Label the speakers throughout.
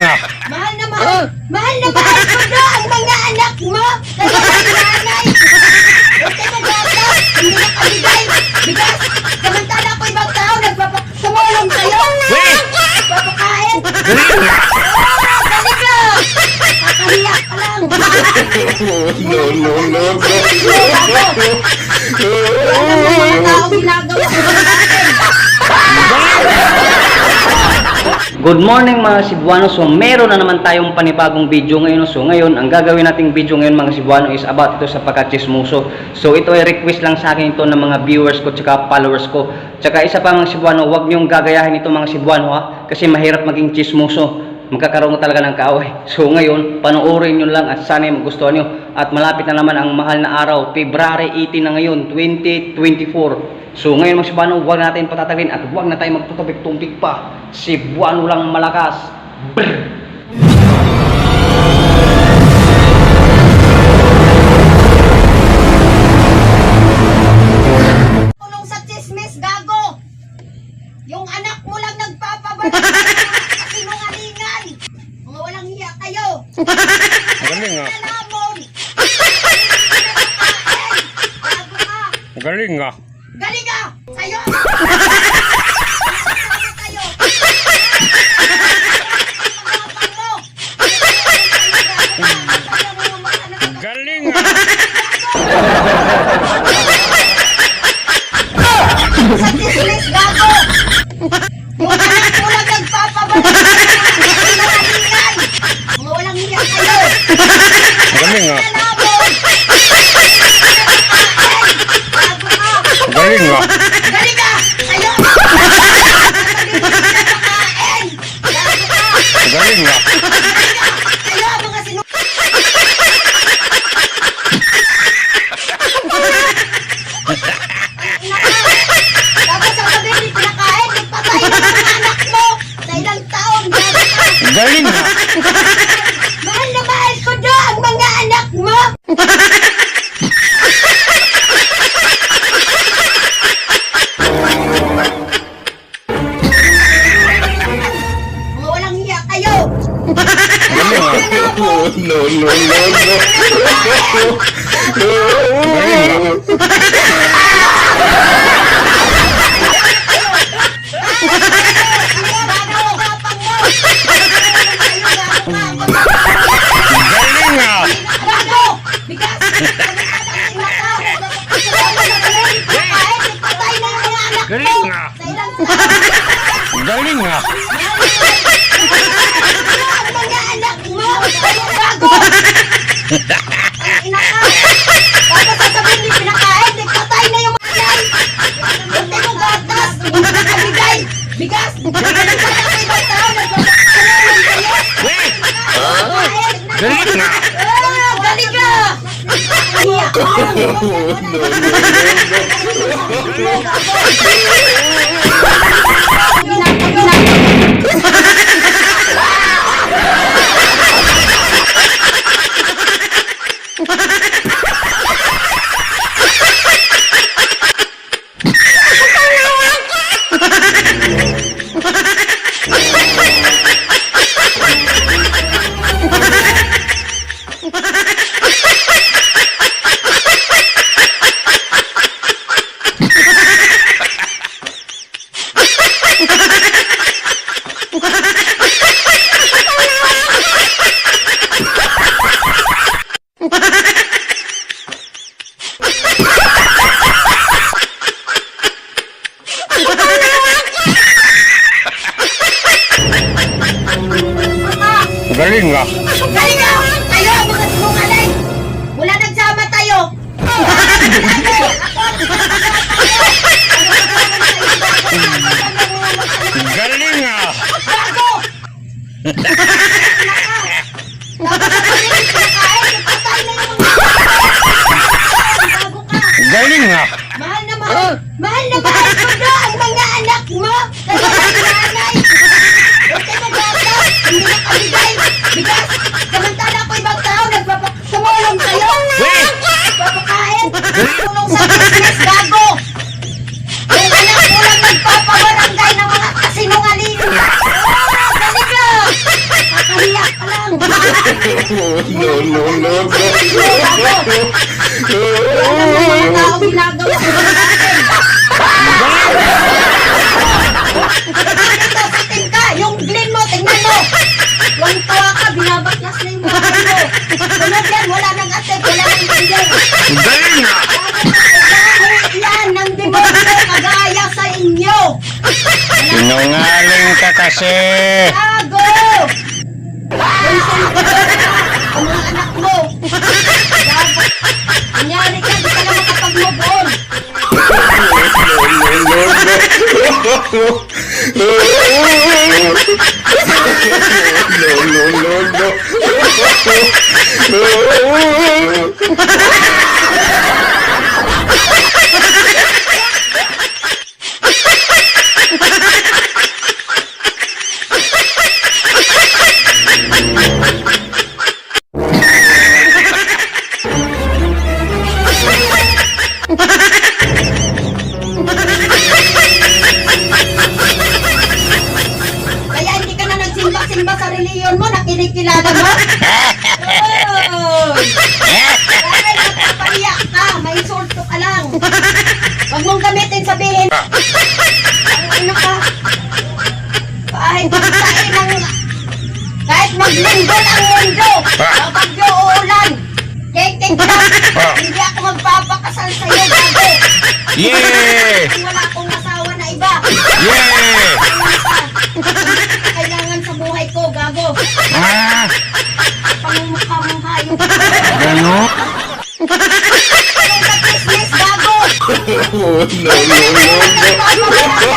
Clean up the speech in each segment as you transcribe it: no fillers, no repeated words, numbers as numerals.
Speaker 1: Mahal na mahal! Mahal na mahal ko na ang mga anak mo! Kaya ang nanay! Huwag ka nagatas! Hindi na kabigay! Bigas! Samantala ako ibang tao nagpapasumulong sa'yo! Nagpapakain! Dali ka! Kakahiyak ka lang! Ano ang mga tao ginagawa ko natin?
Speaker 2: Good morning mga Cebuano. So meron na naman tayong panibagong video ngayon. So ngayon, ang gagawin nating video ngayon mga Cebuano is about ito sa pagkachismoso. So ito ay request lang sa akin ito ng mga viewers ko tsaka followers ko. Tsaka isa pa mga Cebuano, huwag niyong gagayahin ito mga Cebuano ha. Kasi mahirap maging chismoso. Magkakaroon talaga ng kaaway. So ngayon, panoorin nyo lang at sana magustuhan nyo. At malapit na naman ang mahal na araw, February 18 na ngayon, 2024. So ngayon mga Cebuano, huwag natin patatagalin at huwag na tayo magtutubig-tubig pa. Cebuano lang malakas. Brr!
Speaker 1: Tulong sa chismis, gago! Yung anak mo lang nagpapabalik ng sinungalingan! Mga walang hiya kayo!
Speaker 3: Galing nga.
Speaker 1: Alamon! Gago ka!
Speaker 3: Galing nga.
Speaker 1: Galing ka! Sa'yo! Sa'yo!
Speaker 3: Galing nga.
Speaker 1: Sa chismis, gago! Yung anak mo lang nagpapabalik ng sinungalingan! Mga walang hiya kayo!
Speaker 3: Galing nga.
Speaker 1: Alamon! Gago ka!
Speaker 3: Galing nga.
Speaker 1: Galing ka! Sa'yo!
Speaker 3: Galing nga.
Speaker 1: Sa'yo, mga sinu... Tapos ang sabi, hindi pinakain, nagpatay ng mga anak mo sa ilang taon.
Speaker 3: Galing nga.
Speaker 1: Mahal na mahal ko na ang mga anak mo! Mga walang hiya kayo!
Speaker 3: Galing nga. Galing nga. Galing nga.
Speaker 1: Gago! Bigas! Patay na yung mga anak mo!
Speaker 3: Galing nga.
Speaker 1: Sa ilang taon!
Speaker 3: Galing nga.
Speaker 1: Ang mga anak mo! Gago! Ang ina ka! Tapos sasabihin hindi pinakain, di patay na yung mga yan! Hindi mo gatas! Hindi mo nakabigay! Bigas! Galing ka na may ibang tao! Nagpapakain kayo!
Speaker 3: Galing nga.
Speaker 1: Galing ka! Hiya ka!
Speaker 3: Galing nga.
Speaker 1: Galing ka! Kayo, mga sinungaling! Mula nagsama tayo!
Speaker 3: Galing nga.
Speaker 1: Gago! Tapos sasabihin, pinakain, patay na yung mga gago ka!
Speaker 3: Galing nga.
Speaker 1: Mahal na mahal! Mahal na mahal ko na ang mga anak mo! Kaya ang nanay! Huwag ka nagatas! Hindi na kabigay! Bigas! Samantala ako ibang tao nagpapasumulong sa'yo! Nagpapakain! Tulong sa business, gago! Yung anak mo lang nagpapabarangay ng mga kasinungaling! Galing ka!
Speaker 3: No, no, no,
Speaker 1: Alam mo mga tao ginagawa ko sa akin. Ito, satin ka. Yung Glenn mo, tingnan mo. Huwag tawa ka, binabaklas na yung bahay mo. Sunod yan, wala nang atep, wala nang tingin.
Speaker 3: Galing nga!
Speaker 1: Dahil yan ng demonyo kagaya sa inyo.
Speaker 3: Sinungaling ka kasi!
Speaker 1: Gago! Consent ka ang mga anak mo. Gago. Kunyari ka, di ka na makapag-move on.
Speaker 3: No, no, no, no.
Speaker 1: Kaya hindi ka na nagsimba-simba sa reliyon mo na kinikilala mo? Oy! Dahil nagpapaiyak ka, may insulto ka lang. Huwag mong gamitin sabihin. Ano ka? Kahit maglindol ang mundo, mabagyo o ulan, kekek lang, hindi ako magpapakasal sa'yo, gago.
Speaker 3: Yeah!
Speaker 1: Wala akong asawa na iba.
Speaker 3: Yeah!
Speaker 1: Kailangan sa buhay ko, gago.
Speaker 3: Ah!
Speaker 1: Pangmukha mong hayop.
Speaker 3: Ano?
Speaker 1: Anong ka-business, gago?
Speaker 3: No, no, no, no. No, no, no, no.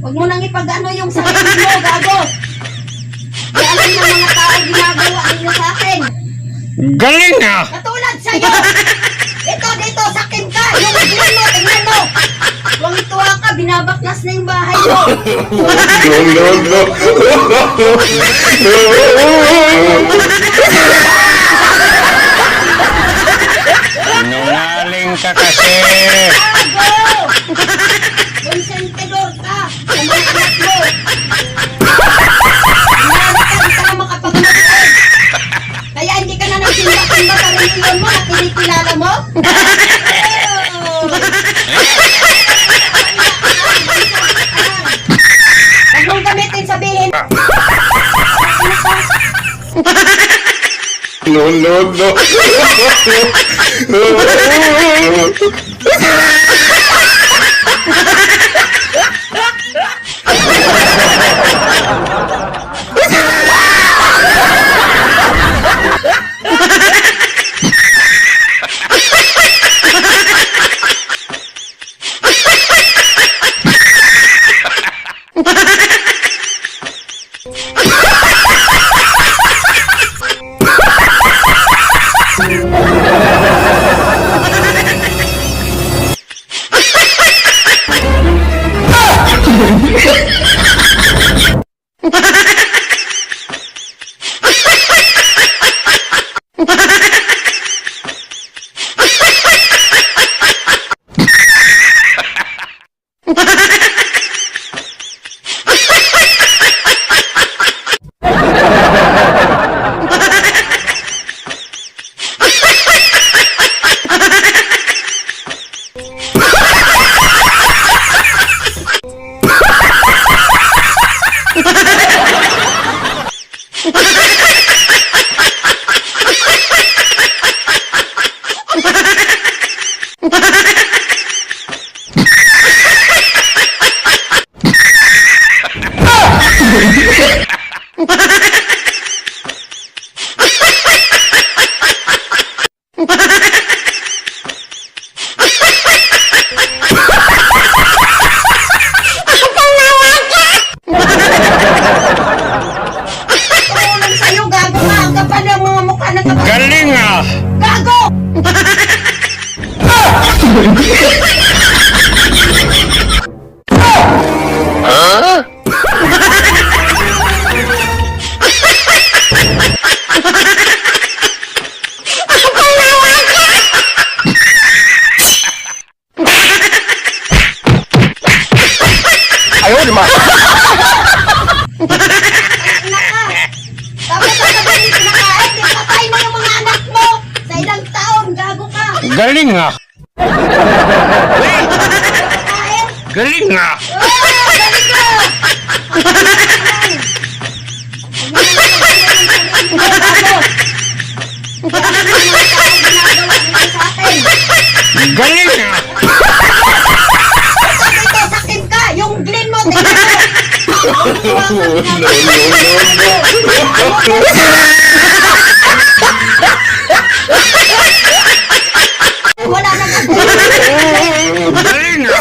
Speaker 1: Huwag mo nang ipag-ano yung sarili mo, gago. Di alam ng mga tao ginagawa ninyo sa akin.
Speaker 3: Galing ah!
Speaker 1: Katulad sa'yo. Ito, dito, sakin ka. Yung tignan mo, tignan mo. Huwag tuwa ka, binabaklas na yung bahay mo.
Speaker 3: No, no, no. Sinungaling ka kasi!
Speaker 1: Gago! Konsentidor ka sa mga anak mo. Hindi ka na makapag-move. Kaya hindi ka na nagsimba-simba sa reliyon mo na kinikilala mo? Huwag mong gamitin sabihin.
Speaker 3: No, no, no. Ayaw, di ba?
Speaker 1: Ina ka. Tapos sasabihin pinakain, pinakain mo yung mga anak mo. Sa ilang taon, gago ka.
Speaker 3: Galing nga.
Speaker 1: Pinakain.
Speaker 3: Galing nga.
Speaker 1: Galing ka.
Speaker 3: Galing nga.
Speaker 1: Ito, sakim ka. Yung glen mo, tingnan mo. Wala na ka.
Speaker 3: Galing nga.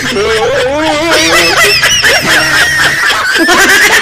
Speaker 3: No, no, no.